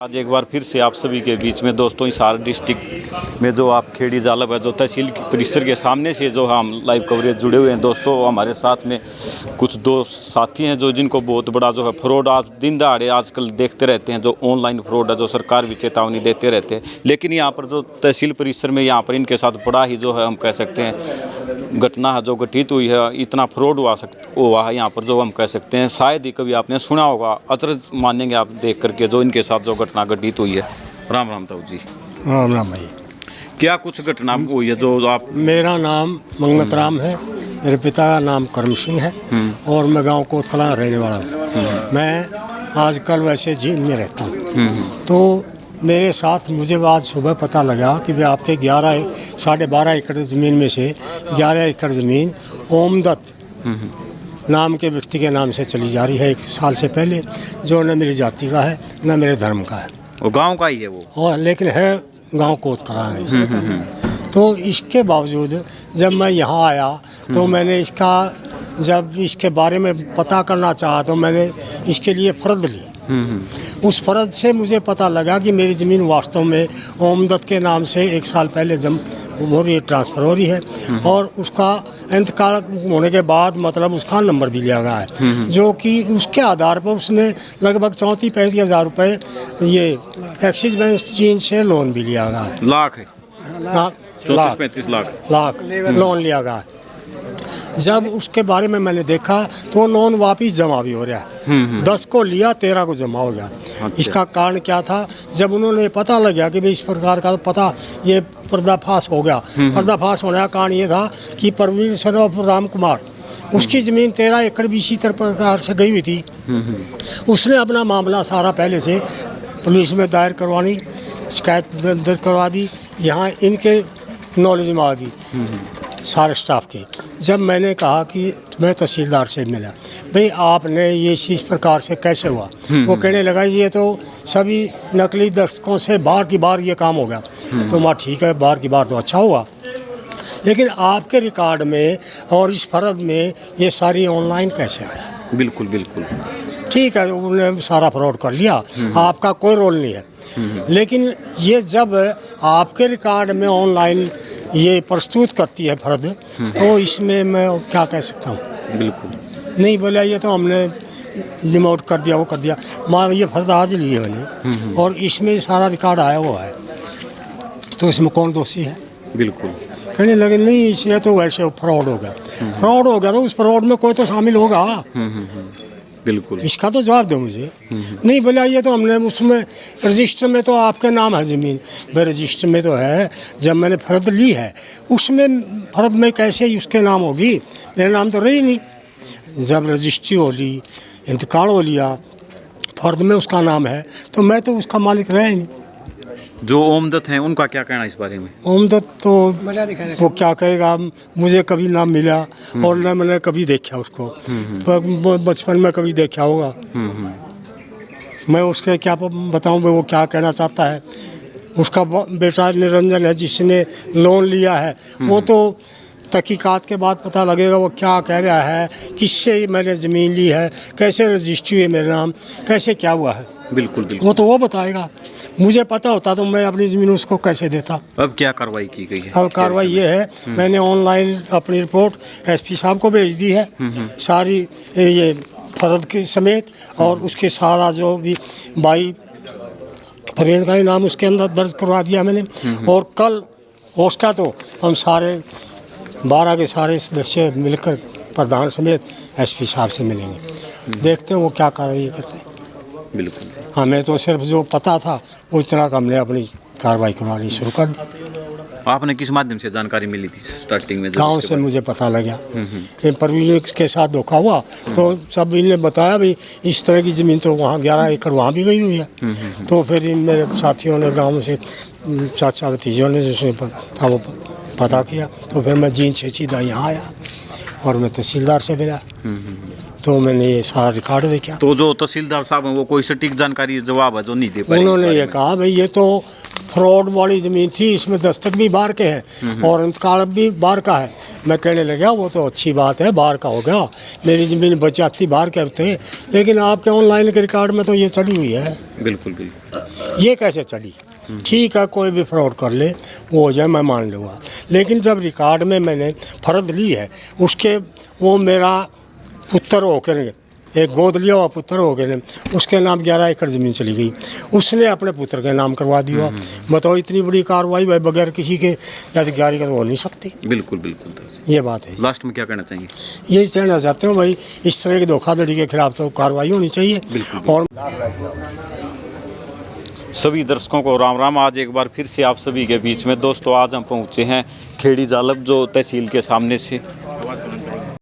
आज एक बार फिर से आप सभी के बीच में दोस्तों हिसार डिस्ट्रिक्ट में जो आप खेड़ी जालब है जो तहसील परिसर के सामने से जो हम लाइव कवरेज जुड़े हुए हैं दोस्तों। हमारे साथ में कुछ दो साथी हैं जो जिनको बहुत बड़ा जो है फ्रॉड आप दिन दहाड़े आजकल देखते रहते हैं, जो ऑनलाइन फ्रॉड है जो सरकार भी चेतावनी देते रहते हैं। लेकिन यहाँ पर जो तहसील परिसर में यहाँ पर इनके साथ बड़ा ही जो है हम कह सकते हैं घटना है जो घटित हुई है, इतना फ्रॉड हुआ है यहाँ पर जो हम कह सकते हैं शायद ही कभी आपने सुना होगा। अचरज मानेंगे आप देख करके जो इनके साथ जो घटना घटित हुई है। राम राम ताऊ जी। राम राम भाई। क्या कुछ घटना हुई है जो आप? मेरा नाम मंगत राम है, मेरे पिता का नाम करम सिंह है और मैं गांव कोतकला रहने वाला हूँ। मैं आजकल वैसे जींद में रहता हूँ। तो मेरे साथ मुझे आज सुबह पता लगा कि भाई आपके 12.5 एकड़ ज़मीन में से 11 एकड़ ज़मीन ओमदत्त नाम के व्यक्ति के नाम से चली जा रही है 1 साल से पहले, जो न मेरी जाति का है न मेरे धर्म का है। वो गांव का ही है वो, और लेकिन है गांव कोतकला है। तो इसके बावजूद जब मैं यहाँ आया तो मैंने जब इसके बारे में पता करना चाहा तो मैंने इसके लिए फ़र्द ली। उस फ़र्द से मुझे पता लगा कि मेरी ज़मीन वास्तव में ओमदत्त के नाम से 1 साल पहले ट्रांसफ़र हो रही है और उसका इंतकाल होने के बाद मतलब उसका नंबर भी लिया गया है, जो कि उसके आधार पर उसने लगभग 34-35 हज़ार रुपये ये एक्सिस बैंक चीन से लोन भी लिया गया है। लाख है, 34-35 लाख लोन लिया गया है। जब उसके बारे में मैंने देखा तो लोन वापस जमा भी हो रहा है। 10 को लिया 13 को जमा हो गया। अच्छा। इसका कारण क्या था? जब उन्होंने पता लग गया कि भाई इस प्रकार का पता ये पर्दाफाश हो गया। पर्दाफाश होने का कारण ये था कि परवीन सरोफ राम कुमार उसकी ज़मीन 13 एकड़ भी इसी प्रकार से गई हुई थी। उसने अपना मामला सारा पहले से पुलिस में दायर करवानी, शिकायत दर्ज करवा दी। यहाँ इनके नॉलेज में आ गई सारे स्टाफ के। जब मैंने कहा कि मैं तहसीलदार से मिला, भाई आपने ये इस प्रकार से कैसे हुआ? वो कहने लगा ये तो सभी नकली दस्तकों से बार की बार ये काम हो गया। तो मैं ठीक है, बार की बार तो अच्छा हुआ, लेकिन आपके रिकॉर्ड में और इस फर्द में ये सारी ऑनलाइन कैसे आई? बिल्कुल बिल्कुल ठीक है, उन्होंने सारा फ्रॉड कर लिया, आपका कोई रोल नहीं है। लेकिन ये जब आपके रिकॉर्ड में ऑनलाइन ये प्रस्तुत करती है फर्द, तो इसमें मैं क्या कह सकता हूँ? बिल्कुल नहीं बोला ये तो हमने रिमोट कर दिया, वो कर दिया। माँ ये फर्द आज ली है मैंने और इसमें सारा रिकॉर्ड आया हुआ है, तो इसमें कौन दोषी है? बिल्कुल कहने लगे नहीं इसमें तो वैसे फ्रॉड हो गया। फ्रॉड हो गया तो उस फ्रॉड में कोई तो शामिल होगा। बिल्कुल इसका तो जवाब दो मुझे। नहीं बोला ये तो हमने उसमें रजिस्टर में तो आपके नाम है ज़मीन, भाई रजिस्टर में तो है, जब मैंने फ़र्द ली है उसमें फ़र्द में कैसे उसके नाम होगी? मेरा नाम तो रही नहीं। जब रजिस्ट्री हो ली, इंतकाल हो लिया, फ़र्द में उसका नाम है, तो मैं तो उसका मालिक रहा ही नहीं। जो ओमदत्त हैं उनका क्या कहना इस बारे में? ओमदत्त तो वो क्या कहेगा, मुझे कभी ना मिला और न मैंने कभी देखा उसको। बचपन में कभी देखा होगा, मैं उसके क्या बताऊं वो क्या कहना चाहता है। उसका बेटा निरंजन है जिसने लोन लिया है, वो तो तहकीकात के बाद पता लगेगा वो क्या कह रहा है, किससे मैंने ज़मीन ली है, कैसे रजिस्ट्री है मेरे नाम, कैसे क्या हुआ है। बिल्कुल बिल्कुल वो तो वो बताएगा। मुझे पता होता तो मैं अपनी ज़मीन उसको कैसे देता। अब क्या कार्रवाई की गई है? अब कार्रवाई ये है, मैंने ऑनलाइन अपनी रिपोर्ट एसपी साहब को भेज दी है, सारी ये फर्द के समेत, और उसके सारा जो भी भाई फरीन का ही नाम उसके अंदर दर्ज करवा दिया मैंने। और कल उसका तो हम सारे 12 के सारे सदस्य मिलकर प्रधान समेत एसपी साहब से मिलेंगे, देखते हैं वो क्या कार्रवाई करते हैं। बिल्कुल हमें तो सिर्फ जो पता था वो इतना का हमने अपनी कार्रवाई करवानी शुरू कर दी। आपने किस माध्यम से जानकारी मिली थी स्टार्टिंग में? गांव से मुझे पता लगा कि परवीन के साथ धोखा हुआ, तो सब इनने बताया भाई इस तरह की ज़मीन तो वहाँ 11 एकड़ वहाँ भी गई हुई है। तो फिर इन मेरे साथियों ने गांव से चाचा भतीजों ने जिसने था वो पता किया, तो फिर मैं जींद से सीधा यहाँ आया और मैं तहसीलदार से मिला। तो मैंने ये सारा रिकॉर्ड देखा। तो जो तहसीलदार साहब हैं वो कोई सटीक जानकारी जवाब है जो नहीं दे पाए? उन्होंने ये कहा भाई ये तो फ्रॉड वाली ज़मीन थी, इसमें दस्तक भी बाहर के हैं और इंतकाल भी बाहर का है। मैं कहने लगा वो तो अच्छी बात है, बाहर का हो गया, मेरी ज़मीन बचाती बाहर के होते, लेकिन आपके ऑनलाइन के रिकॉर्ड में तो ये चढ़ी हुई है। बिल्कुल बिल्कुल ये कैसे चली? ठीक है, कोई भी फ्रॉड कर ले, वो हो जाए, मैं मान लूँगा। लेकिन जब रिकॉर्ड में मैंने फर्द ली है, उसके वो मेरा पुत्र होकर, एक गोद लिया हुआ पुत्र हो गए, उसके नाम 11 एकड़ ज़मीन चली गई, उसने अपने पुत्र के नाम करवा दिया। बताओ, इतनी बड़ी कार्रवाई भाई बगैर किसी के अधिकारी का तो हो नहीं सकती। बिल्कुल बिल्कुल। ये बात है। लास्ट में क्या कहना चाहिए? यही कहना चाहते हो भाई, इस तरह की धोखाधड़ी के खिलाफ तो कार्रवाई होनी चाहिए। और सभी दर्शकों को राम राम। आज एक बार फिर से आप सभी के बीच में दोस्तों, आज हम पहुँचे हैं खेड़ी जालब, जो तहसील के सामने से